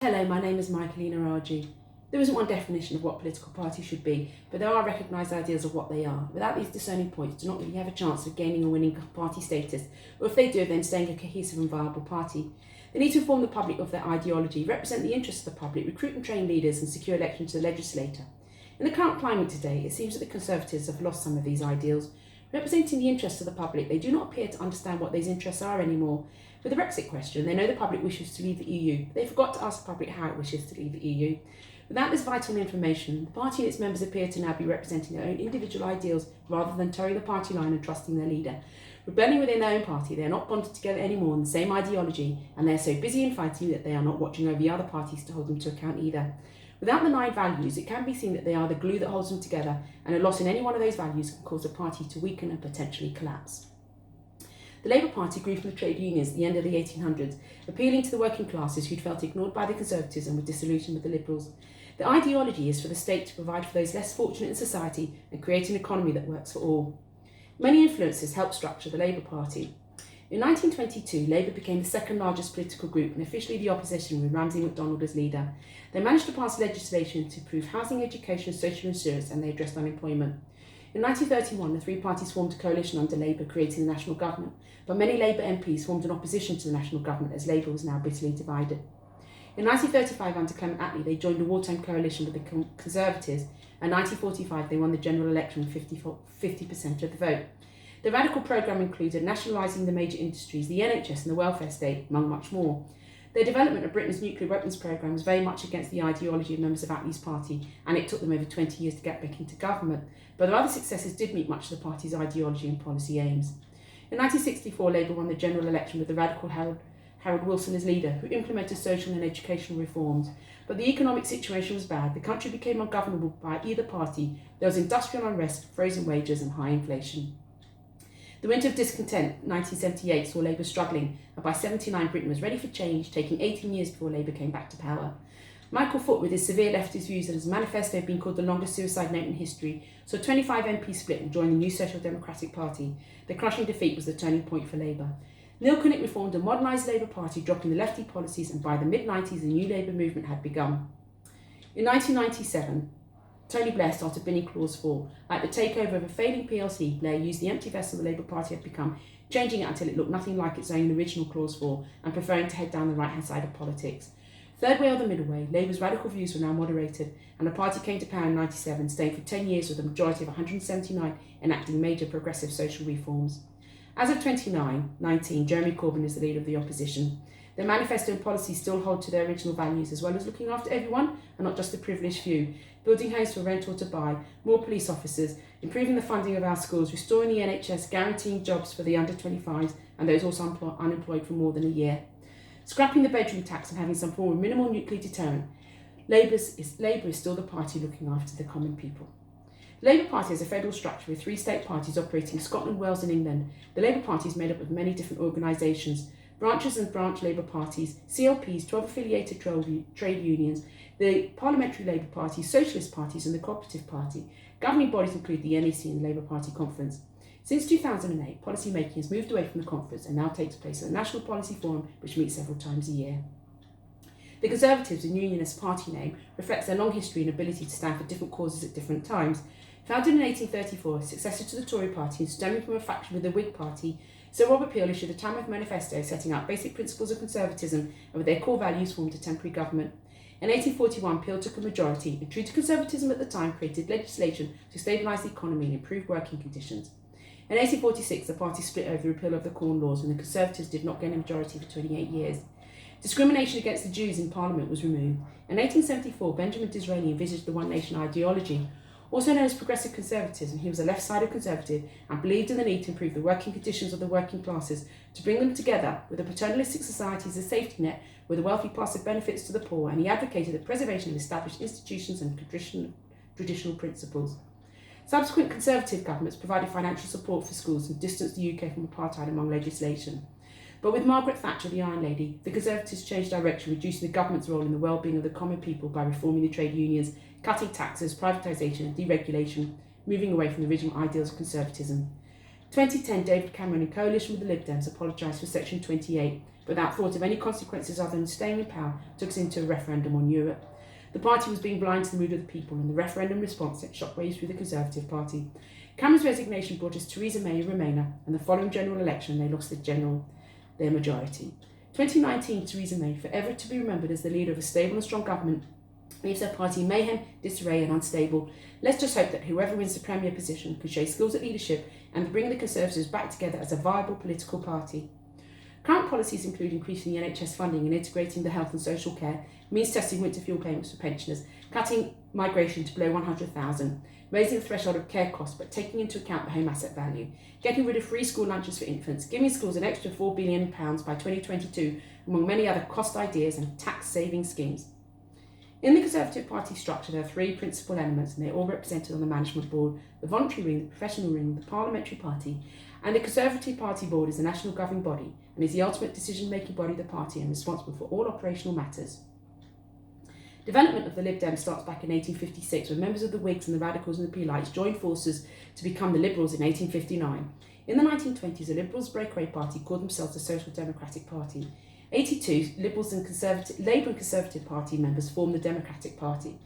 Hello, my name is Michaelina Raji. There isn't one definition of what political parties should be, but there are recognised ideas of what they are. Without these discerning points, do not really have a chance of gaining or winning party status, or if they do, then staying a cohesive and viable party. They need to inform the public of their ideology, represent the interests of the public, recruit and train leaders, and secure elections to the legislature. In the current climate today, it seems that the Conservatives have lost some of these ideals. Representing the interests of the public, they do not appear to understand what those interests are anymore. With the Brexit question, they know the public wishes to leave the EU, but they forgot to ask the public how it wishes to leave the EU. Without this vital information, the party and its members appear to now be representing their own individual ideals rather than towing the party line and trusting their leader. Rebelling within their own party, they are not bonded together anymore in the same ideology, and they are so busy in fighting that they are not watching over the other parties to hold them to account either. Without the 9 values, it can be seen that they are the glue that holds them together, and a loss in any one of those values can cause a party to weaken and potentially collapse. The Labour Party grew from the trade unions at the end of the 1800s, appealing to the working classes who'd felt ignored by the Conservatives and were disillusioned with the Liberals. The ideology is for the state to provide for those less fortunate in society and create an economy that works for all. Many influences helped structure the Labour Party. In 1922, Labour became the second largest political group and officially the opposition with Ramsay MacDonald as leader. They managed to pass legislation to improve housing, education, social insurance, and they addressed unemployment. In 1931, the three parties formed a coalition under Labour, creating the national government, but many Labour MPs formed an opposition to the national government as Labour was now bitterly divided. In 1935, under Clement Attlee, they joined a wartime coalition with the Conservatives, and in 1945 they won the general election with 50% of the vote. The radical programme included nationalising the major industries, the NHS and the welfare state, among much more. Their development of Britain's nuclear weapons programme was very much against the ideology of members of Attlee's party, and it took them over 20 years to get back into government. But their other successes did meet much of the party's ideology and policy aims. In 1964, Labour won the general election with the radical Harold Wilson as leader, who implemented social and educational reforms. But the economic situation was bad. The country became ungovernable by either party. There was industrial unrest, frozen wages and high inflation. The winter of discontent, 1978, saw Labour struggling, and by 1979 Britain was ready for change, taking 18 years before Labour came back to power. Michael Foot, with his severe leftist views and his manifesto being called the longest suicide note in history, saw 25 MPs split and joined the new Social Democratic Party. The crushing defeat was the turning point for Labour. Neil Kinnock reformed a modernised Labour Party, dropping the lefty policies, and by the mid-90s the new Labour movement had begun. In 1997, Tony Blair started binning Clause 4. Like the takeover of a failing PLC, Blair used the empty vessel the Labour Party had become, changing it until it looked nothing like its own original Clause 4 and preferring to head down the right-hand side of politics. Third way or the middle way, Labour's radical views were now moderated, and the party came to power in 1997, staying for 10 years with a majority of 179 enacting major progressive social reforms. As of 2019, Jeremy Corbyn is the leader of the opposition. Their manifesto and policies still hold to their original values, as well as looking after everyone and not just the privileged few, building homes for rent or to buy, more police officers, improving the funding of our schools, restoring the NHS, guaranteeing jobs for the under 25s and those also unemployed for more than a year, scrapping the bedroom tax and having some form of minimal nuclear deterrent. Labour is still the party looking after the common people. The Labour Party has a federal structure with 3 state parties operating in Scotland, Wales and England. The Labour Party is made up of many different organisations, branches and branch Labour parties, CLPs, 12 affiliated trade unions, the Parliamentary Labour Party, Socialist parties and the Cooperative Party. Governing bodies include the NEC and the Labour Party Conference. Since 2008, policy making has moved away from the conference and now takes place at the National Policy Forum, which meets several times a year. The Conservatives, a unionist party name, reflects their long history and ability to stand for different causes at different times. Founded in 1834, successor to the Tory party and stemming from a faction with the Whig Party, Sir Robert Peel issued the Tamworth Manifesto setting out basic principles of conservatism and with their core values formed a temporary government. In 1841, Peel took a majority and, true to conservatism at the time, created legislation to stabilise the economy and improve working conditions. In 1846, the party split over the repeal of the Corn Laws when the Conservatives did not gain a majority for 28 years. Discrimination against the Jews in Parliament was removed. In 1874, Benjamin Disraeli envisaged the One Nation ideology, also known as progressive conservatism. He was a left-sided conservative and believed in the need to improve the working conditions of the working classes, to bring them together with a paternalistic society as a safety net where the wealthy pass the benefits to the poor, and he advocated the preservation of established institutions and traditional principles. Subsequent Conservative governments provided financial support for schools and distanced the UK from apartheid among legislation. But with Margaret Thatcher, the Iron Lady, the Conservatives changed direction, reducing the government's role in the well-being of the common people by reforming the trade unions, cutting taxes, privatisation and deregulation, moving away from the original ideals of conservatism. 2010, David Cameron, in coalition with the Lib Dems, apologised for Section 28, without thought of any consequences other than staying in power, took us into a referendum on Europe. The party was being blind to the mood of the people, and the referendum response sent shockwaves through the Conservative Party. Cameron's resignation brought us Theresa May Remainer, and the following general election they lost their majority. 2019, Theresa May, forever to be remembered as the leader of a stable and strong government, leaves her party mayhem, disarray and unstable. Let's just hope that whoever wins the premier position can show skills at leadership and bring the Conservatives back together as a viable political party. Current policies include increasing the NHS funding and integrating the health and social care, means testing winter fuel payments for pensioners, cutting migration to below 100,000, raising the threshold of care costs but taking into account the home asset value, getting rid of free school lunches for infants, giving schools an extra £4 billion by 2022, among many other cost ideas and tax-saving schemes. In the Conservative Party structure, there are three principal elements, and they're all represented on the management board: the voluntary ring, the professional ring, the parliamentary party. And the Conservative Party board is the national governing body and is the ultimate decision-making body of the party and responsible for all operational matters. Development of the Lib Dem starts back in 1856 when members of the Whigs and the Radicals and the Peelites joined forces to become the Liberals in 1859. In the 1920s, the Liberals' breakaway party called themselves the Social Democratic Party. 82, Liberals and Labour and Conservative Party members formed the Democratic Party.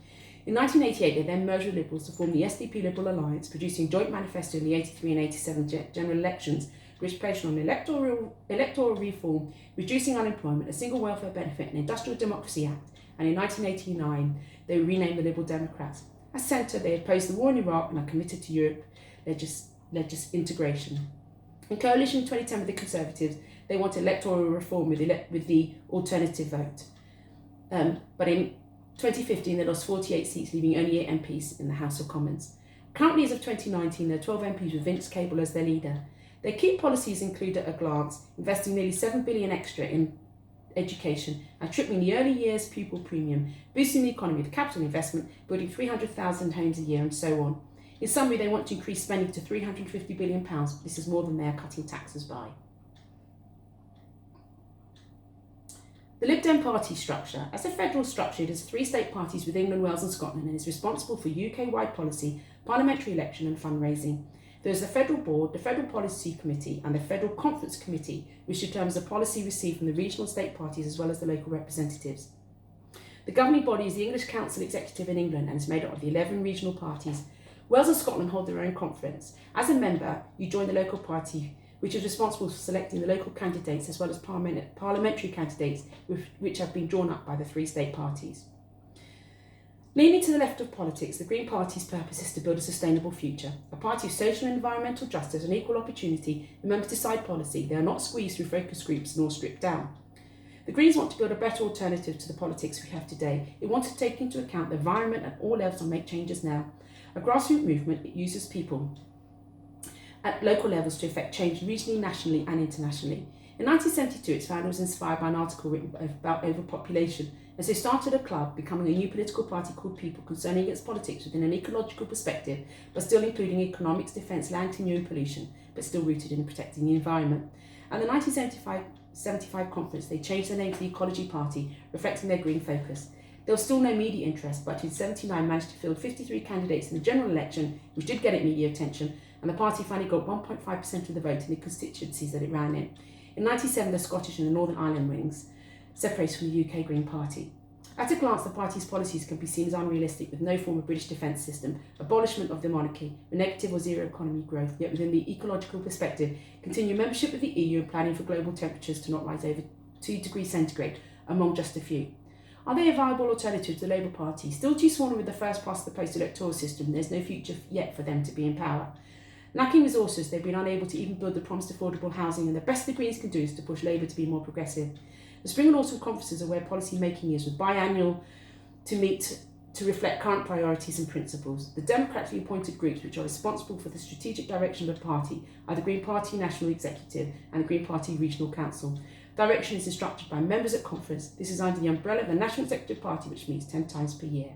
In 1988, they then merged with Liberals to form the SDP Liberal Alliance, producing a joint manifesto in the 83 and 87 general elections, which pledged on electoral reform, reducing unemployment, a single welfare benefit, and Industrial Democracy Act. And in 1989, they were renamed the Liberal Democrats. As centre, they opposed the war in Iraq and are committed to Europe integration. In coalition in 2010 with the Conservatives, they want electoral reform with the alternative vote. But in 2015, they lost 48 seats, leaving only 8 MPs in the House of Commons. Currently, as of 2019, there are 12 MPs with Vince Cable as their leader. Their key policies include, at a glance, investing nearly $7 billion extra in education and tripling the early years pupil premium, boosting the economy with capital investment, building 300,000 homes a year, and so on. In summary, they want to increase spending to £350 billion. This is more than they are cutting taxes by. The Lib Dem party structure. As a federal structure, it has 3 state parties with England, Wales and Scotland and is responsible for UK-wide policy, parliamentary election and fundraising. There is the Federal Board, the Federal Policy Committee and the Federal Conference Committee, which determines the policy received from the regional state parties as well as the local representatives. The governing body is the English Council Executive in England and is made up of the 11 regional parties. Wales and Scotland hold their own conference. As a member, you join the local party, which is responsible for selecting the local candidates as well as parliamentary candidates, which have been drawn up by the 3 state parties. Leaning to the left of politics, the Green Party's purpose is to build a sustainable future. A party of social and environmental justice and equal opportunity, the members decide policy. They are not squeezed through focus groups nor stripped down. The Greens want to build a better alternative to the politics we have today. It wants to take into account the environment at all levels and make changes now. A grassroots movement, it uses people at local levels to effect change regionally, nationally and internationally. In 1972, its founder was inspired by an article written about overpopulation, and so started a club, becoming a new political party called People, concerning its politics within an ecological perspective, but still including economics, defence, land tenure and pollution, but still rooted in protecting the environment. At the 1975 conference, they changed their name to the Ecology Party, reflecting their green focus. There was still no media interest, but in 1979 managed to field 53 candidates in the general election, which did get it media attention, and the party finally got 1.5% of the vote in the constituencies that it ran in. In 1997, the Scottish and the Northern Ireland wings separated from the UK Green Party. At a glance, the party's policies can be seen as unrealistic, with no form of British defence system, abolishment of the monarchy, with negative or zero economy growth, yet within the ecological perspective, continue membership of the EU and planning for global temperatures to not rise over 2 degrees centigrade, among just a few. Are they a viable alternative to the Labour Party? Still too small with the first past the post electoral system, there's no future yet for them to be in power. Lacking resources, they've been unable to even build the promised affordable housing, and the best the Greens can do is to push Labour to be more progressive. The spring and autumn conferences are where policy making is, with biannual to reflect current priorities and principles. The democratically appointed groups which are responsible for the strategic direction of the party are the Green Party National Executive and the Green Party Regional Council. Direction is instructed by members at conference. This is under the umbrella of the National Executive Party, which meets 10 times per year.